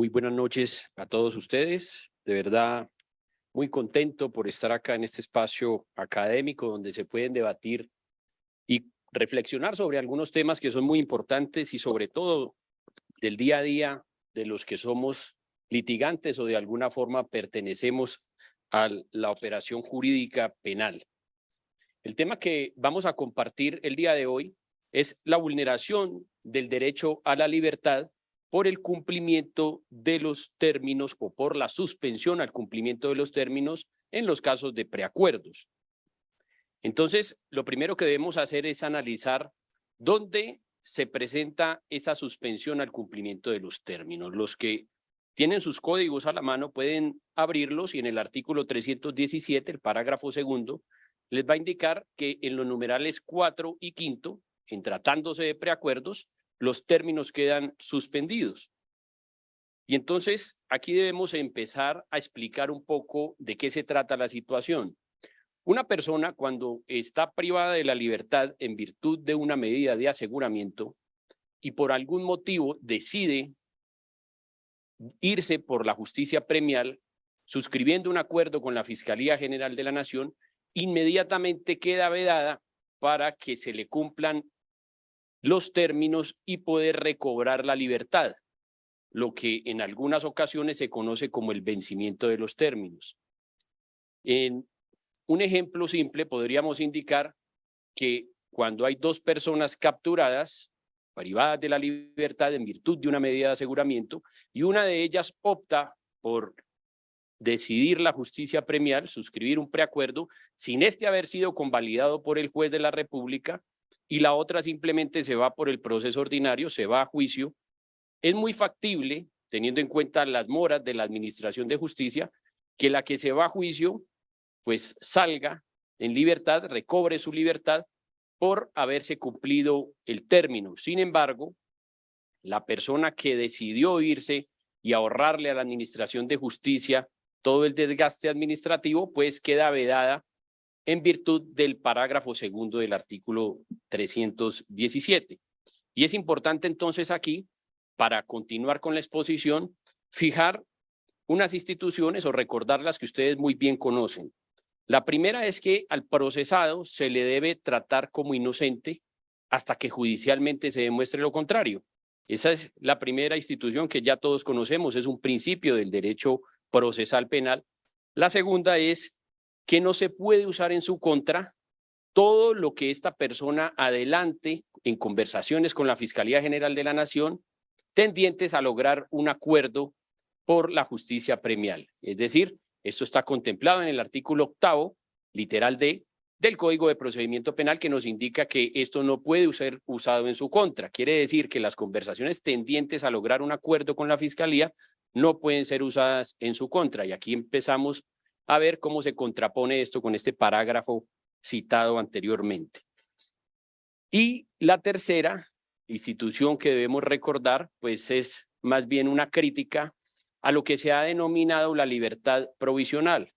Muy buenas noches a todos ustedes. De verdad, muy contento por estar acá en este espacio académico donde se pueden debatir y reflexionar sobre algunos temas que son muy importantes y sobre todo del día a día de los que somos litigantes o de alguna forma pertenecemos a la operación jurídica penal. El tema que vamos a compartir el día de hoy es la vulneración del derecho a la libertad por el cumplimiento de los términos o por la suspensión al cumplimiento de los términos en los casos de preacuerdos. Entonces, lo primero que debemos hacer es analizar dónde se presenta esa suspensión al cumplimiento de los términos. Los que tienen sus códigos a la mano pueden abrirlos y en el artículo 317, el parágrafo segundo, les va a indicar que en los numerales 4 y 5, en tratándose de preacuerdos, los términos quedan suspendidos. Y entonces aquí debemos empezar a explicar un poco de qué se trata la situación. Una persona cuando está privada de la libertad en virtud de una medida de aseguramiento y por algún motivo decide irse por la justicia premial, suscribiendo un acuerdo con la Fiscalía General de la Nación, inmediatamente queda vedada para que se le cumplan los términos y poder recobrar la libertad, lo que en algunas ocasiones se conoce como el vencimiento de los términos. En un ejemplo simple podríamos indicar que cuando hay dos personas capturadas, privadas de la libertad en virtud de una medida de aseguramiento, y una de ellas opta por decidir la justicia premial, suscribir un preacuerdo, sin este haber sido convalidado por el juez de la República, y la otra simplemente se va por el proceso ordinario, se va a juicio, es muy factible, teniendo en cuenta las moras de la Administración de Justicia, que la que se va a juicio, pues salga en libertad, recobre su libertad por haberse cumplido el término. Sin embargo, la persona que decidió irse y ahorrarle a la Administración de Justicia todo el desgaste administrativo, pues queda vedada en virtud del parágrafo segundo del artículo 317. Y es importante entonces aquí, para continuar con la exposición, fijar unas instituciones o recordarlas que ustedes muy bien conocen. La primera es que al procesado se le debe tratar como inocente hasta que judicialmente se demuestre lo contrario. Esa es la primera institución que ya todos conocemos, es un principio del derecho procesal penal. La segunda es que no se puede usar en su contra todo lo que esta persona adelante en conversaciones con la Fiscalía General de la Nación tendientes a lograr un acuerdo por la justicia premial. Es decir, esto está contemplado en el artículo 8º, literal D, del Código de Procedimiento Penal, que nos indica que esto no puede ser usado en su contra. Quiere decir que las conversaciones tendientes a lograr un acuerdo con la Fiscalía no pueden ser usadas en su contra. Y aquí empezamos a ver cómo se contrapone esto con este parágrafo citado anteriormente. Y la tercera institución que debemos recordar, pues es más bien una crítica a lo que se ha denominado la libertad provisional,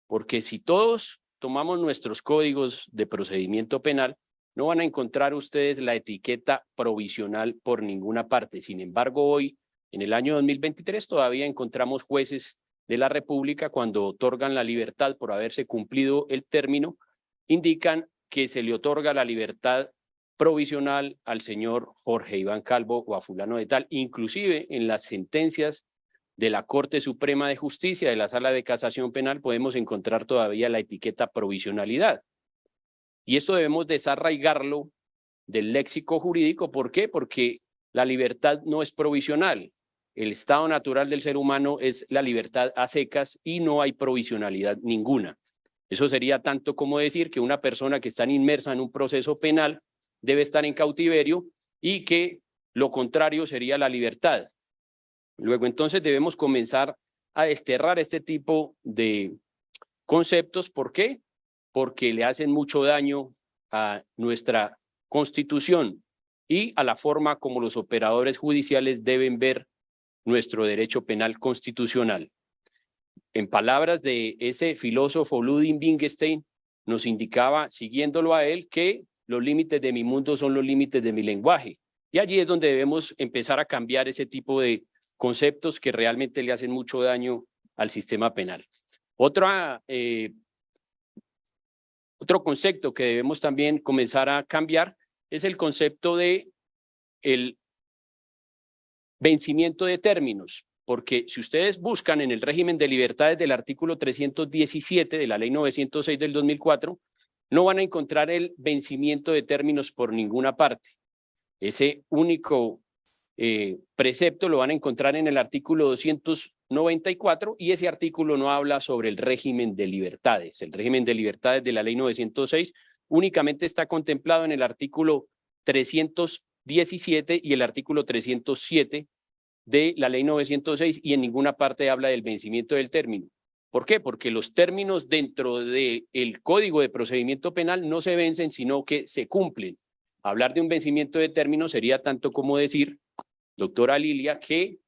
porque si todos tomamos nuestros códigos de procedimiento penal, no van a encontrar ustedes la etiqueta provisional por ninguna parte. Sin embargo, hoy, en el año 2023, todavía encontramos jueces de la República cuando otorgan la libertad por haberse cumplido el término, indican que se le otorga la libertad provisional al señor Jorge Iván Calvo o a fulano de tal, inclusive en las sentencias de la Corte Suprema de Justicia, de la Sala de Casación Penal, podemos encontrar todavía la etiqueta provisionalidad. Y esto debemos desarraigarlo del léxico jurídico. ¿Por qué? Porque la libertad no es provisional. El estado natural del ser humano es la libertad a secas y no hay provisionalidad ninguna. Eso sería tanto como decir que una persona que está inmersa en un proceso penal debe estar en cautiverio y que lo contrario sería la libertad. Luego entonces debemos comenzar a desterrar este tipo de conceptos. ¿Por qué? Porque le hacen mucho daño a nuestra Constitución y a la forma como los operadores judiciales deben ver nuestro derecho penal constitucional. En palabras de ese filósofo Ludwig Wittgenstein, nos indicaba, siguiéndolo a él, que los límites de mi mundo son los límites de mi lenguaje. Y allí es donde debemos empezar a cambiar ese tipo de conceptos que realmente le hacen mucho daño al sistema penal. Otro concepto que debemos también comenzar a cambiar es el concepto de el vencimiento de términos, porque si ustedes buscan en el régimen de libertades del artículo 317 de la ley 906 del 2004, no van a encontrar el vencimiento de términos por ninguna parte. Ese único precepto lo van a encontrar en el artículo 294 y ese artículo no habla sobre el régimen de libertades. El régimen de libertades de la ley 906 únicamente está contemplado en el artículo 317 y el artículo 307 de la ley 906 y en ninguna parte habla del vencimiento del término. ¿Por qué? Porque los términos dentro del Código de Procedimiento Penal no se vencen, sino que se cumplen. Hablar de un vencimiento de término sería tanto como decir, doctora Lilia, que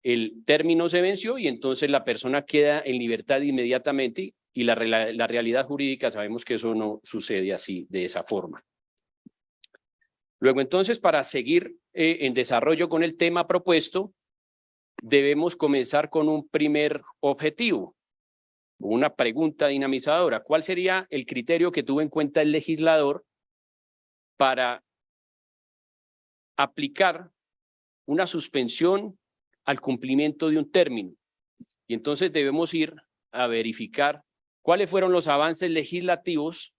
el término se venció y entonces la persona queda en libertad inmediatamente y la realidad jurídica sabemos que eso no sucede así, de esa forma. Luego entonces, para seguir en desarrollo con el tema propuesto, debemos comenzar con un primer objetivo, una pregunta dinamizadora. ¿Cuál sería el criterio que tuvo en cuenta el legislador para aplicar una suspensión al cumplimiento de un término? Y entonces debemos ir a verificar cuáles fueron los avances legislativos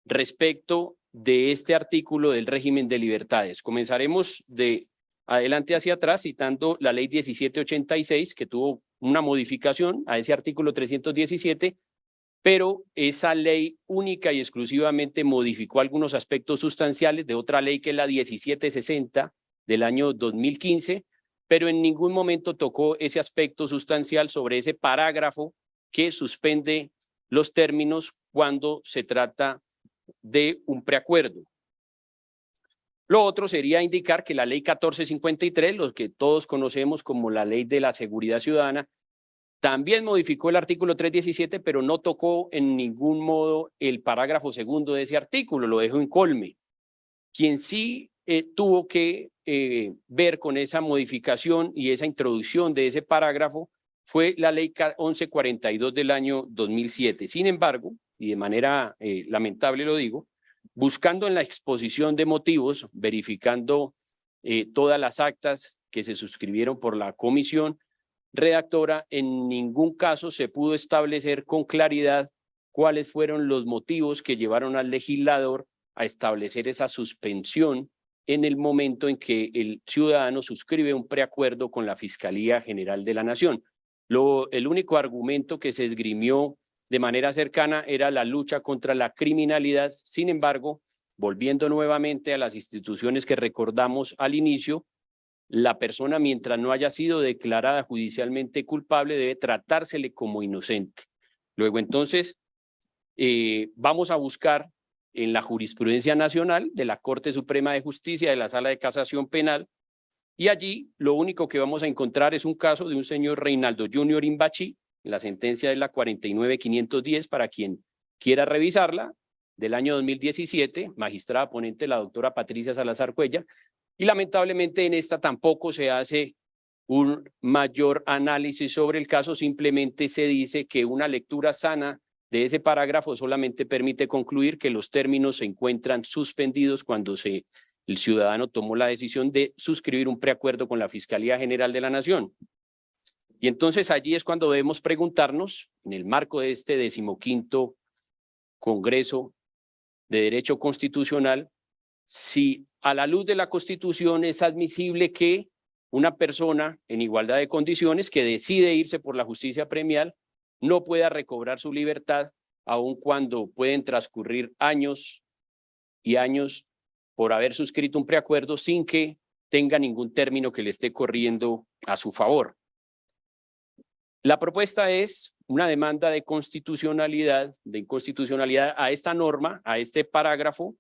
respecto de este artículo del régimen de libertades. Comenzaremos de adelante hacia atrás citando la ley 1786 que tuvo una modificación a ese artículo 317, pero esa ley única y exclusivamente modificó algunos aspectos sustanciales de otra ley que es la 1760 del año 2015, pero en ningún momento tocó ese aspecto sustancial sobre ese parágrafo que suspende los términos cuando se trata de un preacuerdo. Lo otro sería indicar que la ley 1453, lo que todos conocemos como la ley de la seguridad ciudadana, también modificó el artículo 317, pero no tocó en ningún modo el parágrafo segundo de ese artículo, lo dejó incolme. Quien sí tuvo que ver con esa modificación y esa introducción de ese parágrafo fue la ley 1142 del año 2007. Sin embargo, y de manera lamentable lo digo, buscando en la exposición de motivos, verificando todas las actas que se suscribieron por la comisión redactora, en ningún caso se pudo establecer con claridad cuáles fueron los motivos que llevaron al legislador a establecer esa suspensión en el momento en que el ciudadano suscribe un preacuerdo con la Fiscalía General de la Nación. El único argumento que se esgrimió de manera cercana era la lucha contra la criminalidad. Sin embargo, volviendo nuevamente a las instituciones que recordamos al inicio, la persona, mientras no haya sido declarada judicialmente culpable, debe tratársele como inocente. Luego, entonces, vamos a buscar en la jurisprudencia nacional de la Corte Suprema de Justicia, de la Sala de Casación Penal, y allí lo único que vamos a encontrar es un caso de un señor Reinaldo Junior Imbachi, la sentencia es la 49510 para quien quiera revisarla, del año 2017, magistrada ponente la doctora Patricia Salazar Cuellar, y lamentablemente en esta tampoco se hace un mayor análisis sobre el caso, simplemente se dice que una lectura sana de ese parágrafo solamente permite concluir que los términos se encuentran suspendidos cuando el ciudadano tomó la decisión de suscribir un preacuerdo con la Fiscalía General de la Nación. Y entonces allí es cuando debemos preguntarnos, en el marco de este 15º Congreso de Derecho Constitucional, si a la luz de la Constitución es admisible que una persona en igualdad de condiciones que decide irse por la justicia premial no pueda recobrar su libertad, aun cuando pueden transcurrir años y años por haber suscrito un preacuerdo sin que tenga ningún término que le esté corriendo a su favor. La propuesta es una demanda de inconstitucionalidad a esta norma, a este parágrafo,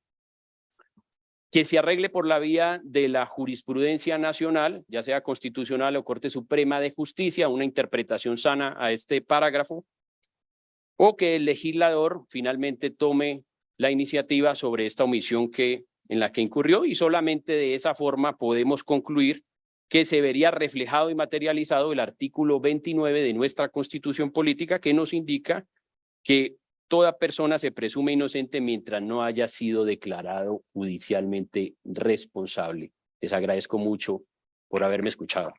que se arregle por la vía de la jurisprudencia nacional, ya sea constitucional o Corte Suprema de Justicia, una interpretación sana a este parágrafo, o que el legislador finalmente tome la iniciativa sobre esta omisión en la que incurrió, y solamente de esa forma podemos concluir que se vería reflejado y materializado el artículo 29 de nuestra Constitución Política, que nos indica que toda persona se presume inocente mientras no haya sido declarado judicialmente responsable. Les agradezco mucho por haberme escuchado.